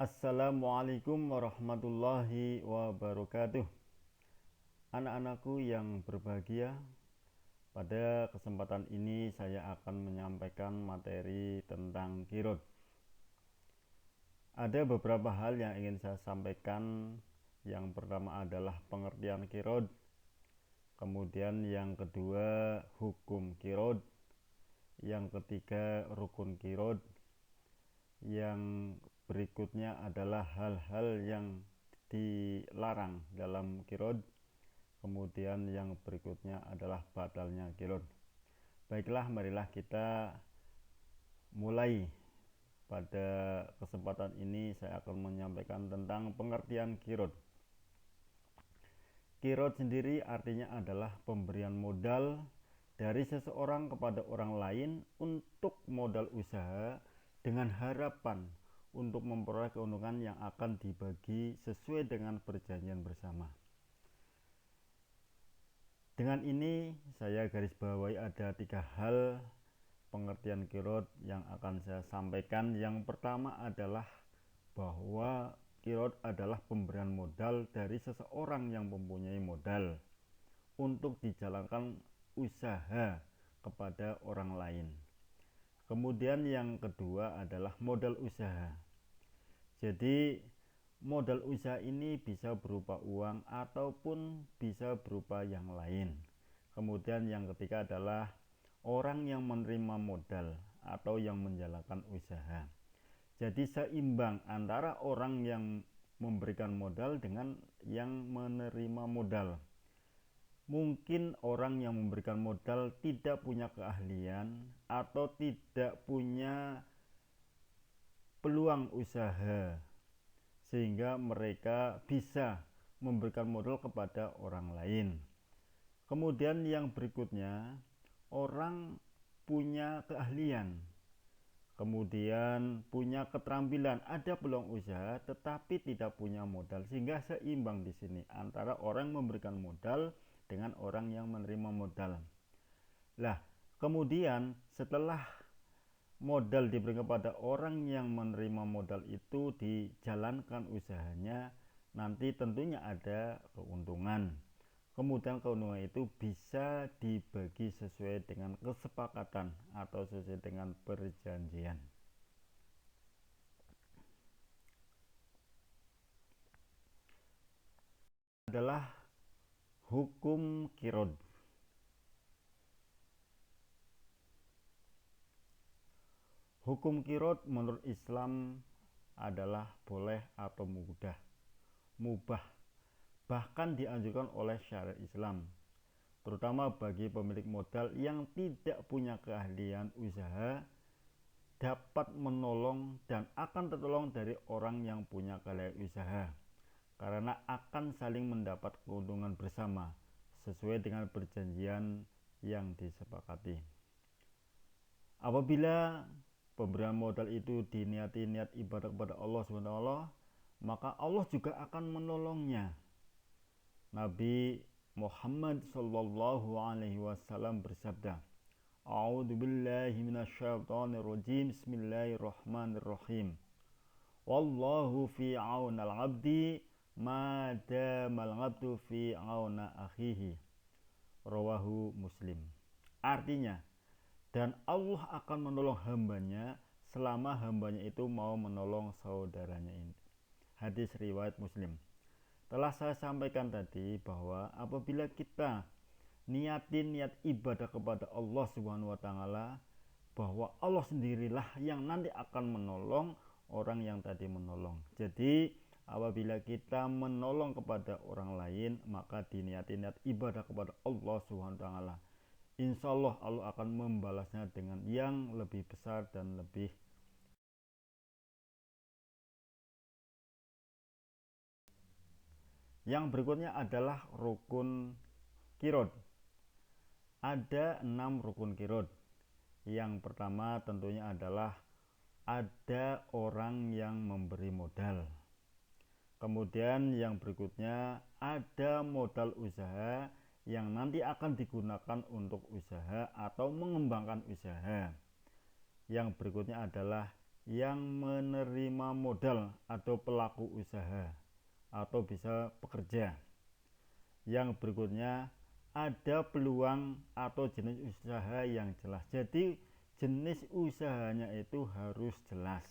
Assalamualaikum warahmatullahi wabarakatuh. Anak-anakku yang berbahagia, pada kesempatan ini saya akan menyampaikan materi tentang kirot. Ada beberapa hal yang ingin saya sampaikan. Yang pertama adalah pengertian kirot, kemudian yang kedua hukum kirot, yang ketiga rukun kirot, yang berikutnya adalah hal-hal yang dilarang dalam kirot, kemudian yang berikutnya adalah batalnya kirot. Baiklah, marilah kita mulai. Pada kesempatan ini saya akan menyampaikan tentang pengertian kirot. Kirot sendiri artinya adalah pemberian modal dari seseorang kepada orang lain untuk modal usaha dengan harapan untuk memperoleh keuntungan yang akan dibagi sesuai dengan perjanjian bersama. Dengan ini saya garis bawahi ada 3 hal pengertian kirot yang akan saya sampaikan. Yang pertama adalah bahwa kirot adalah pemberian modal dari seseorang yang mempunyai modal untuk dijalankan usaha kepada orang lain. Kemudian yang kedua adalah modal usaha. Jadi modal usaha ini bisa berupa uang ataupun bisa berupa yang lain. Kemudian yang ketiga adalah orang yang menerima modal atau yang menjalankan usaha. Jadi seimbang antara orang yang memberikan modal dengan yang menerima modal. Mungkin orang yang memberikan modal tidak punya keahlian atau tidak punya peluang usaha, sehingga mereka bisa memberikan modal kepada orang lain. Kemudian yang berikutnya, orang punya keahlian, kemudian punya keterampilan, ada peluang usaha tetapi tidak punya modal, sehingga seimbang di sini antara orang memberikan modal dengan orang yang menerima modal. Lah, kemudian setelah modal diberikan kepada orang yang menerima modal itu dijalankan usahanya, nanti tentunya ada keuntungan. Kemudian keuntungan itu bisa dibagi sesuai dengan kesepakatan atau sesuai dengan perjanjian. Adalah hukum kirot. Hukum kirot menurut Islam adalah boleh atau mubah, bahkan dianjurkan oleh syariat Islam, terutama bagi pemilik modal yang tidak punya keahlian usaha, dapat menolong dan akan tertolong dari orang yang punya keahlian usaha, karena akan saling mendapat keuntungan bersama sesuai dengan perjanjian yang disepakati. Apabila pemberian modal itu diniati niat ibadah kepada Allah SWT, maka Allah juga akan menolongnya. Nabi Muhammad sallallahu alaihi wasallam bersabda, A'udzubillahi minasyaitonirrajim, Bismillahirrahmanirrahim. Wallahu fi aunal 'abdi ma damal 'abdu fi auna akhihi. Rawahu Muslim. Artinya, dan Allah akan menolong hambanya selama hambanya itu mau menolong saudaranya ini. Hadis riwayat Muslim. Telah saya sampaikan tadi bahwa apabila kita niat ibadah kepada Allah Subhanahu wa taala, bahwa Allah sendirilah yang nanti akan menolong orang yang tadi menolong. Jadi apabila kita menolong kepada orang lain, maka diniati niat ibadah kepada Allah Subhanahu wa taala. Insya Allah Allah akan membalasnya dengan yang lebih besar dan lebih. Yang berikutnya adalah rukun kirot. Ada 6 rukun kirot. Yang pertama tentunya adalah ada orang yang memberi modal. Kemudian yang berikutnya ada modal usaha yang nanti akan digunakan untuk usaha atau mengembangkan usaha. Yang berikutnya adalah yang menerima modal atau pelaku usaha atau bisa pekerja. Yang berikutnya, ada peluang atau jenis usaha yang jelas. Jadi jenis usahanya itu harus jelas,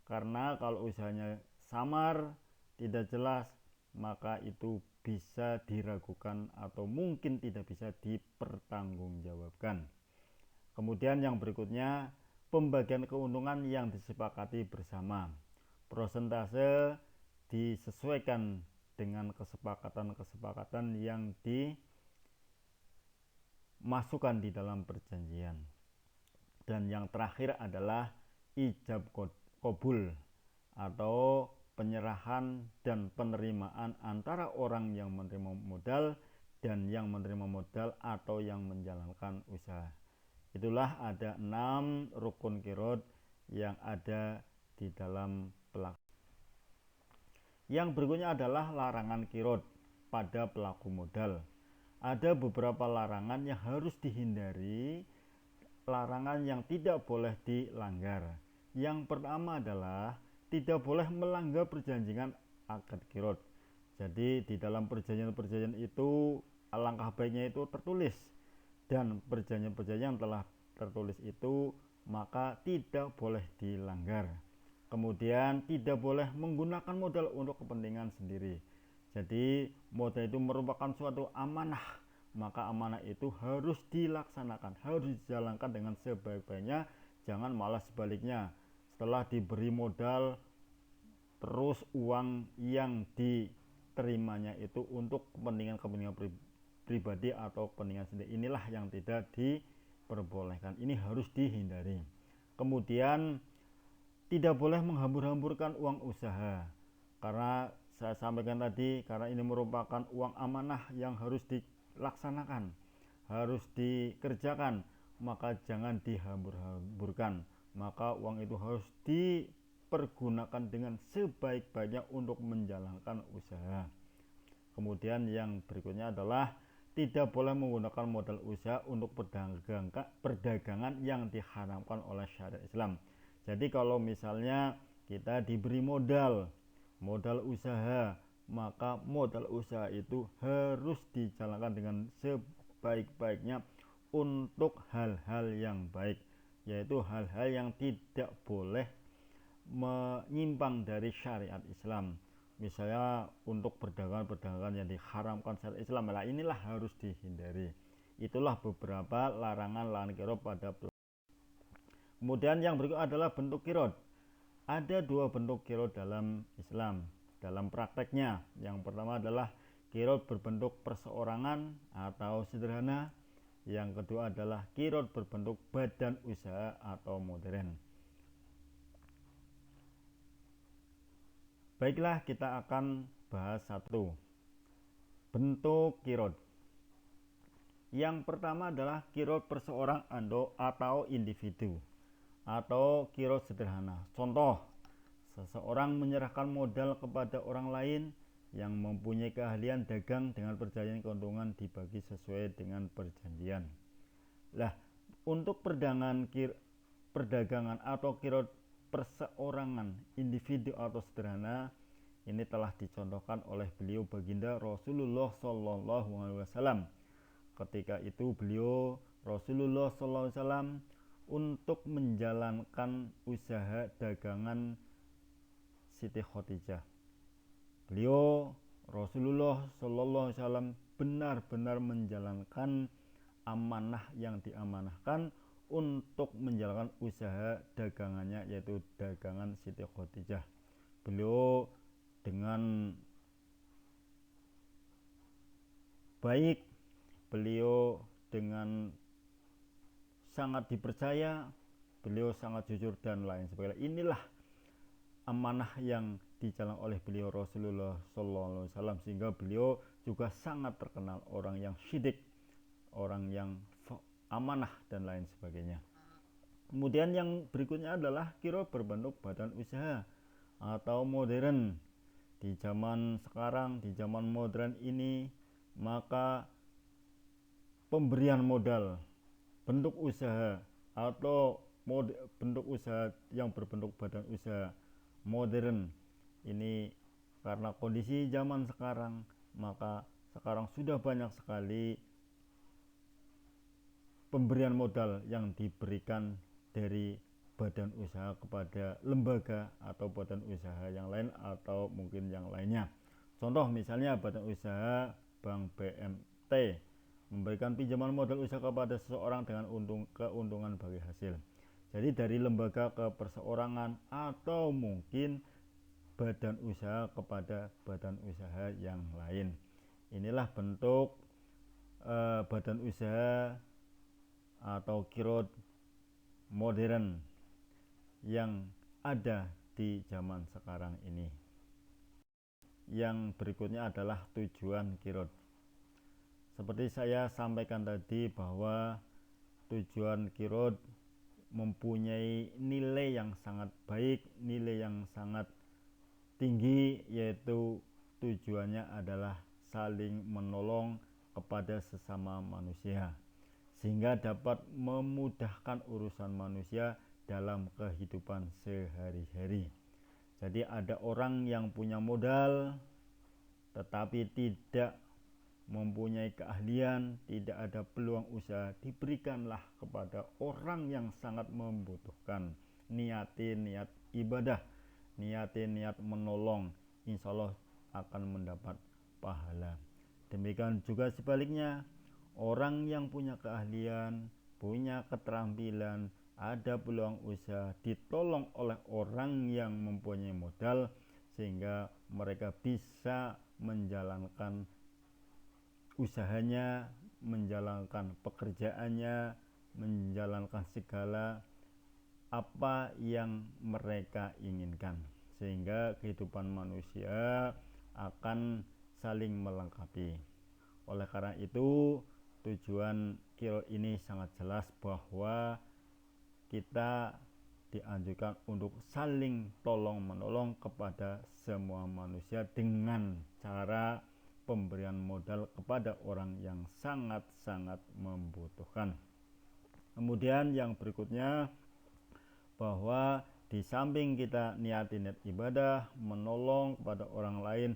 karena kalau usahanya samar, tidak jelas, maka itu bisa diragukan atau mungkin tidak bisa dipertanggungjawabkan. Kemudian yang berikutnya, pembagian keuntungan yang disepakati bersama. Prosentase disesuaikan dengan kesepakatan-kesepakatan yang dimasukkan di dalam perjanjian. Dan yang terakhir adalah ijab qabul atau penyerahan dan penerimaan antara orang yang menerima modal dan yang menerima modal atau yang menjalankan usaha. Itulah ada 6 rukun qiraat yang ada di dalam pelaku. Yang berikutnya adalah larangan qiraat pada pelaku modal. Ada beberapa larangan yang harus dihindari, larangan yang tidak boleh dilanggar. Yang pertama adalah tidak boleh melanggar perjanjian akad qiraat. Jadi di dalam perjanjian-perjanjian itu alangkah baiknya itu tertulis, dan perjanjian-perjanjian yang telah tertulis itu maka tidak boleh dilanggar. Kemudian tidak boleh menggunakan modal untuk kepentingan sendiri. Jadi modal itu merupakan suatu amanah, maka amanah itu harus dilaksanakan, harus dijalankan dengan sebaik-baiknya. Jangan malah sebaliknya, setelah diberi modal terus uang yang diterimanya itu untuk kepentingan-kepentingan pribadi atau kepentingan sendiri. Inilah yang tidak diperbolehkan, ini harus dihindari. Kemudian tidak boleh menghambur-hamburkan uang usaha, karena saya sampaikan tadi, karena ini merupakan uang amanah yang harus dilaksanakan, harus dikerjakan, maka jangan dihambur-hamburkan. Maka uang itu harus dipergunakan dengan sebaik-baiknya untuk menjalankan usaha. Kemudian yang berikutnya adalah tidak boleh menggunakan modal usaha untuk perdagangan yang diharamkan oleh syariat Islam. Jadi kalau misalnya kita diberi modal usaha, maka modal usaha itu harus dijalankan dengan sebaik-baiknya untuk hal-hal yang baik, yaitu hal-hal yang tidak boleh menyimpang dari syariat Islam. Misalnya untuk perdagangan-perdagangan yang diharamkan syariat Islam, nah inilah harus dihindari. Itulah beberapa larangan qiraat pada. Kemudian yang berikut adalah bentuk qiraat. Ada 2 bentuk qiraat dalam Islam dalam prakteknya. Yang pertama adalah qiraat berbentuk perseorangan atau sederhana. Yang kedua adalah qiraat berbentuk badan usaha atau modern. Baiklah, kita akan bahas satu bentuk qiraat. Yang pertama adalah qiraat perseorang atau individu atau qiraat sederhana. Contoh, seseorang menyerahkan modal kepada orang lain yang mempunyai keahlian dagang dengan perjanjian keuntungan dibagi sesuai dengan perjanjian. Lah, untuk perdagangan atau qiraat perseorangan, individu atau sederhana, ini telah dicontohkan oleh beliau baginda Rasulullah SAW. Ketika itu beliau Rasulullah SAW untuk menjalankan usaha dagangan Siti Khadijah. Beliau Rasulullah SAW benar-benar menjalankan amanah yang diamanahkan untuk menjalankan usaha dagangannya, yaitu dagangan Siti Khadijah. Beliau dengan baik, beliau dengan sangat dipercaya, beliau sangat jujur dan lain sebagainya. Inilah amanah yang dijalankan oleh beliau Rasulullah SAW, sehingga beliau juga sangat terkenal orang yang syidik, orang yang amanah dan lain sebagainya. Kemudian yang berikutnya adalah qiraat berbentuk badan usaha atau modern. Di zaman sekarang, di zaman modern ini, maka pemberian modal bentuk usaha atau bentuk usaha yang berbentuk badan usaha modern ini, karena kondisi zaman sekarang, maka sekarang sudah banyak sekali pemberian modal yang diberikan dari badan usaha kepada lembaga atau badan usaha yang lain atau mungkin yang lainnya. Contoh misalnya badan usaha Bank BMT memberikan pinjaman modal usaha kepada seseorang dengan keuntungan bagi hasil. Jadi dari lembaga ke perseorangan atau mungkin badan usaha kepada badan usaha yang lain. Inilah bentuk badan usaha atau kirot modern yang ada di zaman sekarang ini. Yang berikutnya adalah tujuan kirot. Seperti saya sampaikan tadi bahwa tujuan kirot mempunyai nilai yang sangat baik, nilai yang sangat tinggi, yaitu tujuannya adalah saling menolong kepada sesama manusia, sehingga dapat memudahkan urusan manusia dalam kehidupan sehari-hari. Jadi ada orang yang punya modal tetapi tidak mempunyai keahlian, tidak ada peluang usaha, diberikanlah kepada orang yang sangat membutuhkan. Niatin niat ibadah, niatin niat menolong, insya Allah akan mendapat pahala. Demikian juga sebaliknya, orang yang punya keahlian, punya keterampilan, ada peluang usaha, ditolong oleh orang yang mempunyai modal, sehingga mereka bisa menjalankan usahanya, menjalankan pekerjaannya, menjalankan segala apa yang mereka inginkan, sehingga kehidupan manusia akan saling melengkapi. Oleh karena itu, tujuan kirot ini sangat jelas bahwa kita dianjurkan untuk saling tolong menolong kepada semua manusia dengan cara pemberian modal kepada orang yang sangat-sangat membutuhkan. Kemudian yang berikutnya, bahwa di samping kita niatin niat ibadah, menolong kepada orang lain,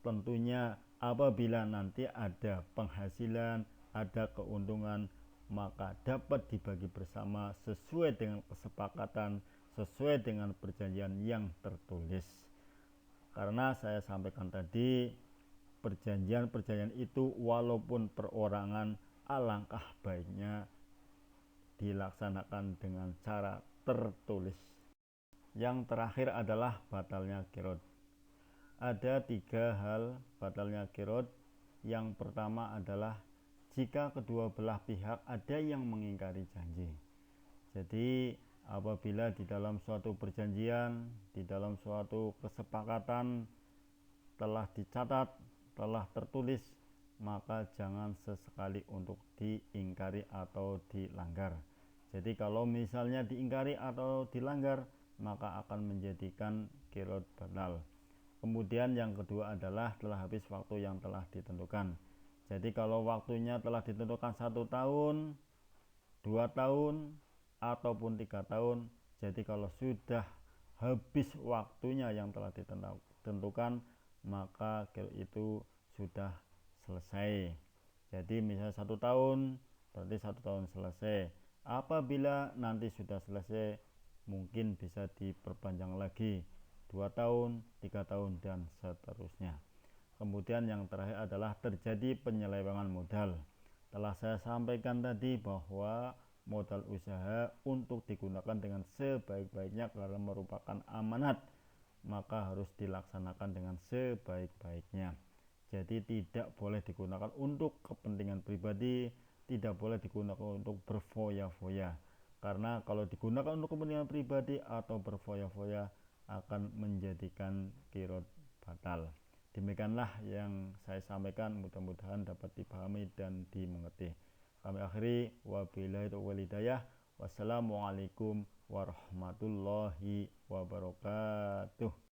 tentunya apabila nanti ada penghasilan, ada keuntungan, maka dapat dibagi bersama sesuai dengan kesepakatan, sesuai dengan perjanjian yang tertulis. Karena saya sampaikan tadi, perjanjian-perjanjian itu walaupun perorangan, alangkah baiknya dilaksanakan dengan cara tertulis. Yang terakhir adalah batalnya kirot. Ada 3 hal batalnya kirot. Yang pertama adalah jika kedua belah pihak ada yang mengingkari janji. Jadi apabila di dalam suatu perjanjian, di dalam suatu kesepakatan telah dicatat, telah tertulis, maka jangan sesekali untuk diingkari atau dilanggar. Jadi kalau misalnya diingkari atau dilanggar, maka akan menjadikan kirot batal. Kemudian yang kedua adalah telah habis waktu yang telah ditentukan. Jadi kalau waktunya telah ditentukan 1 tahun, 2 tahun, ataupun 3 tahun, jadi kalau sudah habis waktunya yang telah ditentukan, maka kirot itu sudah selesai. Jadi misalnya 1 tahun, berarti 1 tahun selesai. Apabila nanti sudah selesai, mungkin bisa diperpanjang lagi 2 tahun, 3 tahun, dan seterusnya. Kemudian yang terakhir adalah terjadi penyelewengan modal. Telah saya sampaikan tadi bahwa modal usaha untuk digunakan dengan sebaik-baiknya karena merupakan amanat, maka harus dilaksanakan dengan sebaik-baiknya. Jadi tidak boleh digunakan untuk kepentingan pribadi, tidak boleh digunakan untuk berfoya-foya. Karena kalau digunakan untuk kepentingan pribadi atau berfoya-foya akan menjadikan kirot batal. Demikianlah yang saya sampaikan, mudah-mudahan dapat dipahami dan dimengerti. Kami akhiri, wabillahi taufiq wal hidayah. Wassalamualaikum warahmatullahi wabarakatuh.